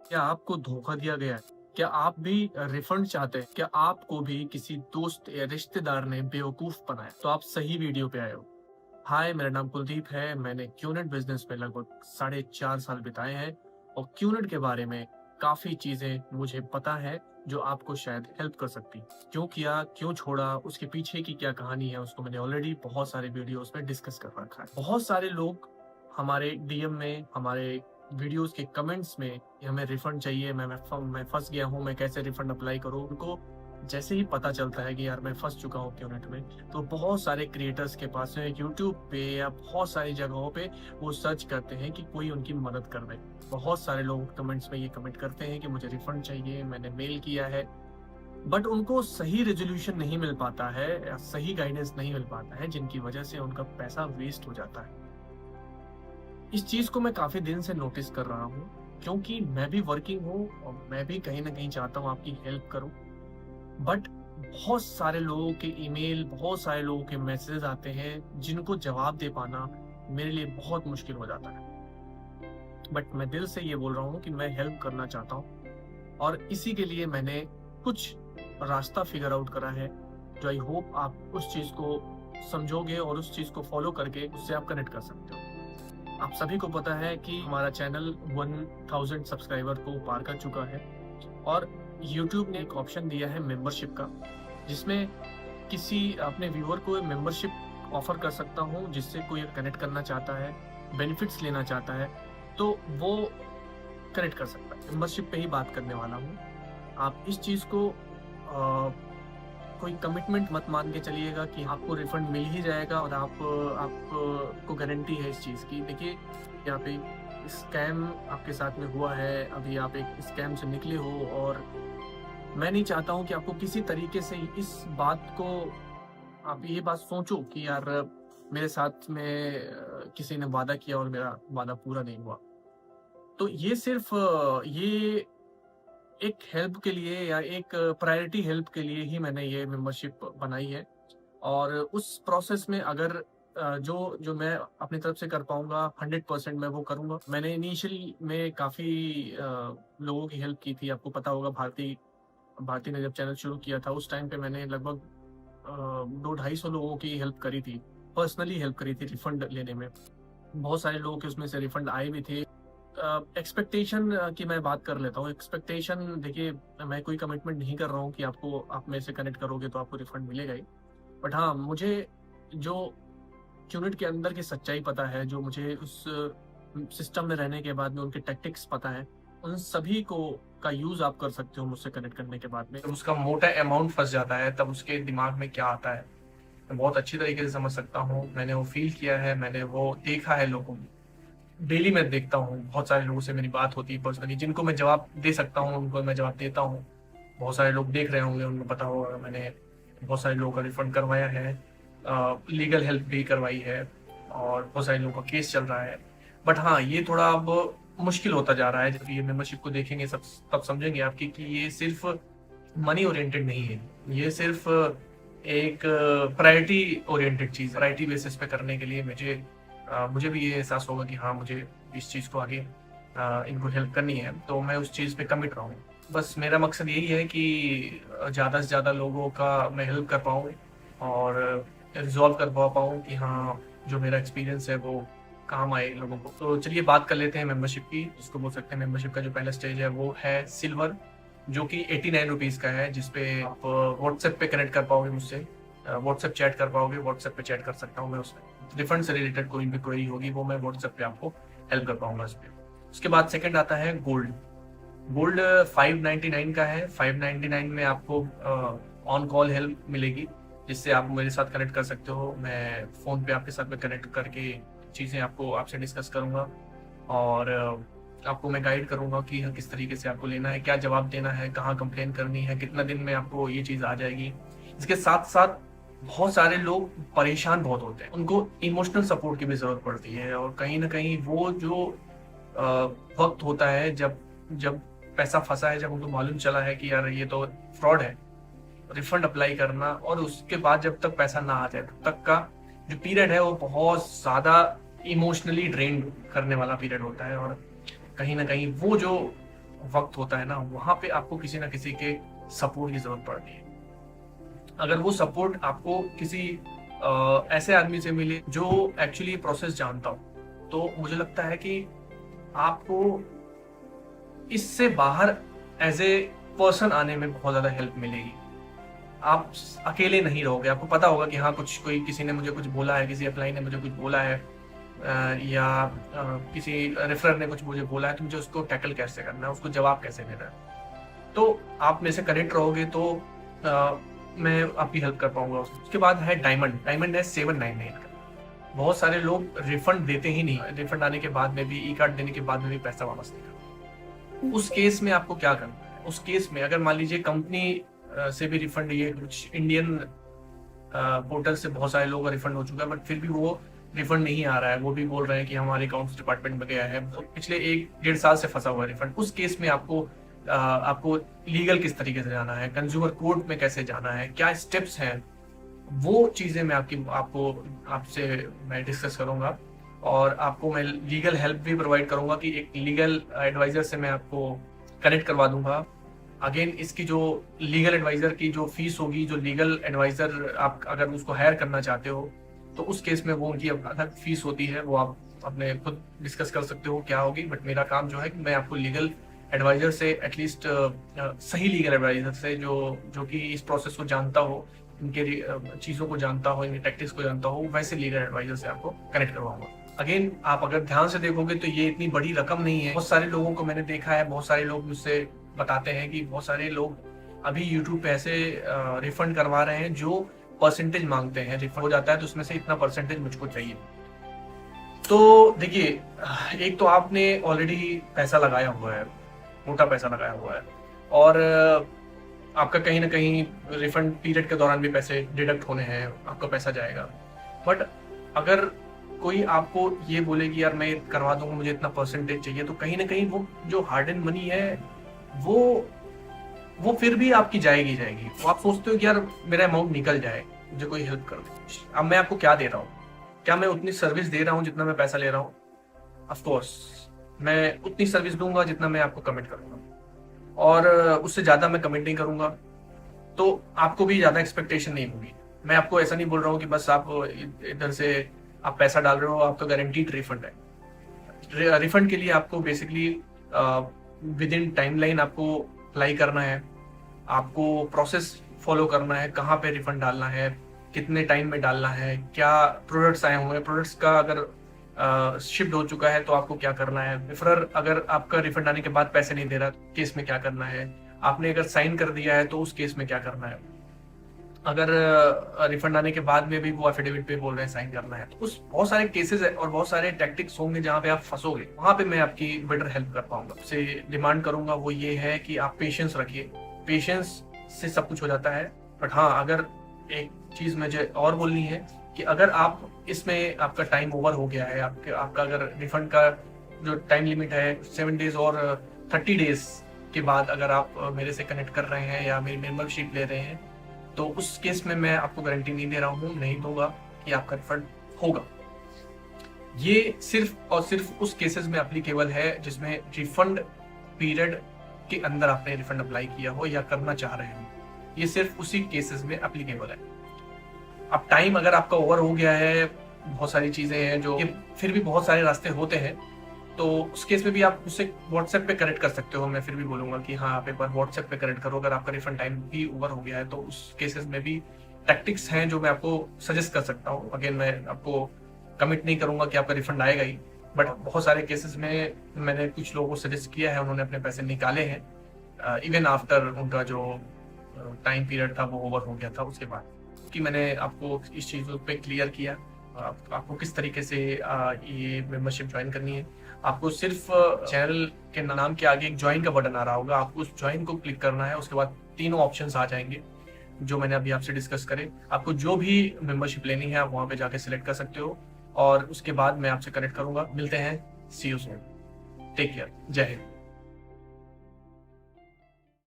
क्या आपको धोखा दिया गया है? क्या आप भी रिफंड चाहते हैं? क्या आपको भी किसी दोस्त या रिश्तेदार ने बेवकूफ बनाया? तो आप सही वीडियो पे आए हो। हाय, मेरा नाम कुलदीप है। मैंने क्यूनेट बिजनेस में लगभग 4.5 साल बिताए हैं और क्यूनेट के बारे में काफी चीजें मुझे पता है जो आपको शायद हेल्प कर सकती। क्यों किया, क्यों छोड़ा, उसके पीछे की क्या कहानी है, उसको मैंने ऑलरेडी बहुत सारे वीडियोस में डिस्कस कर रखा है। बहुत सारे लोग हमारे डीएम में, हमारे वीडियोस के कमेंट्स में कि हमें रिफंड चाहिए, मैं फंस गया हूँ, मैं कैसे रिफंड अप्लाई करूँ। उनको जैसे ही पता चलता है कि यार मैं फंस चुका हूँ क्यूनेट में, तो बहुत सारे क्रिएटर्स के पास में यूट्यूब पे या बहुत सारी जगहों पे वो सर्च करते हैं कि कोई उनकी मदद कर दे। बहुत सारे लोग कमेंट्स में ये कमेंट करते हैं कि मुझे रिफंड चाहिए, मैंने मेल किया है, बट उनको सही रेजोल्यूशन नहीं मिल पाता है या सही गाइडेंस नहीं मिल पाता है, जिनकी वजह से उनका पैसा वेस्ट हो जाता है। इस चीज को मैं काफी दिन से नोटिस कर रहा हूँ, क्योंकि मैं भी वर्किंग हूँ और मैं भी कहीं ना कहीं चाहता हूँ आपकी हेल्प करूँ। बट बहुत सारे लोगों के ईमेल, बहुत सारे लोगों के मैसेजेस आते हैं जिनको जवाब दे पाना मेरे लिए बहुत मुश्किल हो जाता है। बट मैं दिल से ये बोल रहा हूँ कि मैं हेल्प करना चाहता हूँ और इसी के लिए मैंने कुछ रास्ता फिगर आउट करा है, जो आई होप आप उस चीज को समझोगे और उस चीज को फॉलो करके उससे आप कनेक्ट कर सकते हो। आप सभी को पता है कि हमारा चैनल 1000 सब्सक्राइबर को पार कर चुका है और YouTube ने एक ऑप्शन दिया है मेंबरशिप का, जिसमें किसी अपने व्यूअर को मेंबरशिप ऑफर कर सकता हूँ, जिससे कोई कनेक्ट करना चाहता है, बेनिफिट्स लेना चाहता है, तो वो कनेक्ट कर सकता है। मेंबरशिप पे ही बात करने वाला हूँ। आप इस चीज को कोई कमिटमेंट मत मान के चलिएगा कि आपको रिफंड मिल ही जाएगा और आपको गारंटी है इस चीज की। देखिए, यहाँ पे स्कैम आपके साथ में हुआ है, अभी आप एक स्कैम से निकले हो और मैं नहीं चाहता हूँ कि आपको किसी तरीके से इस बात को, आप ये बात सोचो कि यार मेरे साथ में किसी ने वादा किया और मेरा वादा पूरा नहीं हुआ। तो ये सिर्फ ये एक हेल्प के लिए या एक प्रायोरिटी हेल्प के लिए ही मैंने ये मेंबरशिप बनाई है और उस प्रोसेस में अगर जो जो मैं अपनी तरफ से कर पाऊंगा 100% मैं वो करूंगा। मैंने इनिशियली में काफी लोगों की हेल्प की थी। आपको पता होगा, भारती भारती ने जब चैनल शुरू किया था उस टाइम पे मैंने लगभग 200-250 लोगों की हेल्प करी थी, पर्सनली हेल्प करी थी रिफंड लेने में। बहुत सारे लोगों के उसमें से रिफंड आए भी थे। एक्सपेक्टेशन की मैं बात कर लेता हूँ। एक्सपेक्टेशन, देखिए, मैं कोई कमिटमेंट नहीं कर रहा हूँ कि आपको, आप मेरे से कनेक्ट करोगे तो आपको रिफंड मिलेगा ही। बट हाँ, मुझे जो यूनिट के अंदर की सच्चाई पता है, जो मुझे उस सिस्टम में रहने के बाद में उनके टैक्टिक्स पता है, उन सभी को का यूज आप कर सकते हो मुझसे कनेक्ट करने के बाद में। जब उसका मोटा अमाउंट फंस जाता है तब उसके दिमाग में क्या आता है, मैं बहुत अच्छी तरीके से समझ सकता हूँ। मैंने वो फील किया है, मैंने वो देखा है लोगों को। डेली मैं देखता हूँ, बहुत सारे लोगों से मेरी बात होती है पर्सनली, जिनको मैं जवाब दे सकता हूँ उनको मैं जवाब देता हूँ। बहुत सारे लोग देख रहे होंगे, उनको पता होगा मैंने बहुत सारे लोगों का रिफंड करवाया है, लीगल हेल्प भी करवाई है और बहुत सारे लोगों का केस चल रहा है। बट हाँ, ये थोड़ा अब मुश्किल होता जा रहा है। जब ये मेंबरशिप को देखेंगे सब, तब समझेंगे आपकी कि ये सिर्फ मनी ओरिएंटेड नहीं है, ये सिर्फ एक प्रायोरिटी ओरिएंटेड चीज, प्रायोरिटी बेसिस पे करने के लिए मुझे भी ये एहसास होगा कि हाँ, मुझे इस चीज को आगे इनको हेल्प करनी है, तो मैं उस चीज पे कमिट रहूँ। बस मेरा मकसद यही है कि ज़्यादा से ज़्यादा लोगों का मैं हेल्प कर पाऊँ और रिजॉल्व कर पाऊँ कि हाँ, जो मेरा एक्सपीरियंस है वो काम आए लोगों को। तो चलिए बात कर लेते हैं मेंबरशिप की, जिसको बोल सकते हैं मेंबरशिप का जो पहला स्टेज है वो है सिल्वर, जो कि 89 रुपीज़ का है, जिसपे आप व्हाट्सएप पे कनेक्ट कर पाओगे मुझसे, व्हाट्सएप चैट कर पाओगे। व्हाट्सएप पे चैट कर सकता हूँ मैं उसमें, रिफंड से रिलेटेड कोई भी क्वेरी होगी वो मैं व्हाट्सएप पे आपको हेल्प कर पाऊंगा उस पर। उसके बाद सेकंड आता है गोल्ड। गोल्ड 599 का है। 599 में आपको ऑन कॉल हेल्प मिलेगी, जिससे आप मेरे साथ कनेक्ट कर सकते हो। मैं फ़ोन पे आपके साथ में कनेक्ट करके चीज़ें आपको आपसे डिस्कस करूँगा और आपको मैं गाइड करूँगा कि किस तरीके से आपको लेना है, क्या जवाब देना है, कहाँ कंप्लेन करनी है, कितना दिन में आपको ये चीज़ आ जाएगी। इसके साथ साथ बहुत सारे लोग परेशान बहुत होते हैं, उनको इमोशनल सपोर्ट की भी ज़रूरत पड़ती है और कहीं न कहीं वो जो वक़्त होता है जब जब पैसा फँसा है, जब उनको मालूम चला है कि यार ये तो फ्रॉड है, रिफंड अप्लाई करना और उसके बाद जब तक पैसा ना आ जाए तब तक का जो पीरियड है वो बहुत ज़्यादा इमोशनली ड्रेन्ड करने वाला पीरियड होता है। और कहीं न कहीं वो जो वक्त होता है ना, वहां पे आपको किसी ना किसी के सपोर्ट की जरूरत पड़ती है। अगर वो सपोर्ट आपको किसी ऐसे आदमी से मिले जो एक्चुअली प्रोसेस जानता हो, तो मुझे लगता है कि आपको इससे बाहर एज ए पर्सन आने में बहुत ज्यादा हेल्प मिलेगी। आप अकेले नहीं रहोगे, आपको पता होगा कि हाँ कुछ कोई किसी ने मुझे कुछ बोला है, किसी अप्लाई ने मुझे कुछ बोला है, या किसी रेफरर ने कुछ मुझे बोला है, तो मुझे उसको टैकल कैसे करना है, उसको जवाब कैसे देना है। तो आप मेरे से कनेक्ट रहोगे तो मैं आपकी हेल्प कर पाऊंगा। उसके बाद है डायमंड। डायमंड है 799 का। बहुत सारे लोग रिफंड देते ही नहीं, रिफंड आने के बाद में भी, ई कार्ड देने के बाद में भी पैसा वापस नहीं करते। उस केस में आपको क्या करना है? उस केस में अगर मान लीजिए कंपनी से भी रिफंड, ये कुछ इंडियन पोर्टल से बहुत सारे लोगों का रिफंड हो चुका है, बट फिर भी वो रिफंड नहीं आ रहा है, वो भी बोल रहे हैं कि हमारे अकाउंट्स डिपार्टमेंट में गया है, तो पिछले 1-1.5 साल से फंसा हुआ है रिफंड। उस केस में आपको लीगल किस तरीके से जाना है, कंज्यूमर कोर्ट में कैसे जाना है, क्या स्टेप्स हैं, वो चीजें मैं आपसे मैं डिस्कस करूंगा। और आपको मैं लीगल हेल्प भी प्रोवाइड करूंगा कि एक लीगल एडवाइजर से मैं आपको कनेक्ट करवा दूंगा। अगेन इसकी जो लीगल एडवाइजर की जो फीस होगी, जो लीगल एडवाइजर आप अगर उसको हायर करना चाहते हो, तो उस केस में वो उनकी अलग फीस होती है, वो आप अपने खुद डिस्कस कर सकते हो क्या होगी। बट मेरा काम जो है कि मैं आपको लीगल एडवाइजर से, एटलीस्ट सही लीगल एडवाइजर से जो कि इस प्रोसेस को जानता हो, इनके चीज़ों को जानता हो, इनके टैक्टिक्स को जानता हो, वैसे लीगल एडवाइजर से आपको कनेक्ट करवाऊंगा। अगेन आप अगर ध्यान से देखोगे तो ये इतनी बड़ी रकम नहीं है। बहुत सारे लोगों को मैंने देखा है, बहुत सारे लोग मुझसे बताते हैं कि बहुत सारे लोग अभी यूट्यूब पे ऐसे रिफंड करवा रहे हैं जो परसेंटेज मांगते हैं। रिफंड हो जाता है तो उसमें से इतना परसेंटेज मुझको चाहिए। तो देखिए, एक तो आपने ऑलरेडी पैसा लगाया हुआ है, मोटा पैसा लगाया हुआ है, और आपका कहीं ना कहीं रिफंड पीरियड के दौरान भी पैसे डिडक्ट होने हैं, आपका पैसा जाएगा। बट अगर कोई आपको ये बोले कि यार मैं करवा दूंगा, मुझे इतना परसेंटेज चाहिए, तो कहीं ना कहीं वो जो हार्ड एंड मनी है वो फिर भी आपकी जाएगी। वो आप सोचते हो कि यार मेरा अमाउंट निकल जाए, मुझे कोई हेल्प कर दे। अब मैं आपको क्या दे रहा हूँ? क्या मैं उतनी सर्विस दे रहा हूँ जितना मैं पैसा ले रहा हूँ? ऑफ कोर्स मैं उतनी सर्विस दूंगा जितना मैं आपको कमिट करूंगा, और उससे ज्यादा मैं कमिट नहीं करूंगा, तो आपको भी ज्यादा एक्सपेक्टेशन नहीं होगी। मैं आपको ऐसा नहीं बोल रहा हूँ कि बस आप इधर से आप पैसा डाल रहे हो, आपका गारंटीड रिफंड है। रिफंड के लिए आपको बेसिकली विद इन टाइमलाइन आपको अप्लाई करना है, आपको प्रोसेस फॉलो करना है, कहाँ पे रिफंड डालना है, कितने टाइम में डालना है, क्या प्रोडक्ट्स आए हुए हैं, प्रोडक्ट्स का अगर शिफ्ट हो चुका है तो आपको क्या करना है, रेफरर अगर आपका रिफंड आने के बाद पैसे नहीं दे रहा केस में क्या करना है, आपने अगर साइन कर दिया है तो उस केस में क्या करना है, अगर रिफंड आने के बाद में भी वो एफिडेविट पे बोल रहे हैं साइन करना है, तो उस बहुत सारे केसेस है और बहुत सारे टैक्टिक्स होंगे जहाँ पे आप फंसोगे, वहां पे मैं आपकी बेटर हेल्प कर पाऊंगा। आपसे डिमांड करूंगा वो ये है कि आप पेशेंस रखिए। पेशेंस से सब कुछ हो जाता है। बट हाँ, अगर एक चीज मुझे और बोलनी है कि अगर आप इसमें आपका टाइम ओवर हो गया है, आपका अगर रिफंड का जो टाइम लिमिट है 7 डेज और 30 डेज के बाद अगर आप मेरे से कनेक्ट कर रहे हैं या मेरी मेंबरशिप ले रहे हैं, तो उस केस में मैं आपको गारंटी नहीं दे रहा हूँ, नहीं दूंगा कि आपका रिफंड होगा। ये सिर्फ और सिर्फ उस केसेस में एप्लीकेबल है जिसमें रिफंड पीरियड के अंदर आपने रिफंड अप्लाई किया हो या करना चाह रहे हो। ये सिर्फ उसी केसेस में एप्लीकेबल है। अब टाइम अगर आपका ओवर हो गया है, बहुत सारी चीजें हैं जो फिर भी बहुत सारे रास्ते होते हैं, तो उस केस में भी आप उससे व्हाट्सएप पे कनेक्ट कर सकते हो। मैं फिर भी बोलूंगा कि हाँ, आप एक बार व्हाट्सएप पे कनेक्ट करो अगर आपका रिफंड टाइम भी ओवर हो गया है, तो उस केसेस में भी टैक्टिक्स हैं जो मैं आपको सजेस्ट कर सकता हूँ। अगेन मैं आपको कमिट नहीं करूंगा कि आपका रिफंड आएगा ही, बट बहुत सारे केसेस में मैंने कुछ लोगों को सजेस्ट किया है, उन्होंने अपने पैसे निकाले हैं इवन आफ्टर उनका जो टाइम पीरियड था वो ओवर हो गया था उसके बाद। कि मैंने आपको इस चीज़ पे क्लियर किया आपको किस तरीके से ये मेंबरशिप ज्वाइन करनी है। आपको सिर्फ चैनल के नाम के आगे एक ज्वाइन का बटन आ रहा होगा, आपको उस ज्वाइन को क्लिक करना है। उसके बाद तीनों ऑप्शंस आ जाएंगे जो मैंने अभी आपसे डिस्कस करे। आपको जो भी मेंबरशिप लेनी है आप वहां पे जाके सिलेक्ट कर सकते हो, और उसके बाद मैं आपसे कनेक्ट करूंगा। मिलते हैं, सी यू सून, टेक केयर, जय हिंद।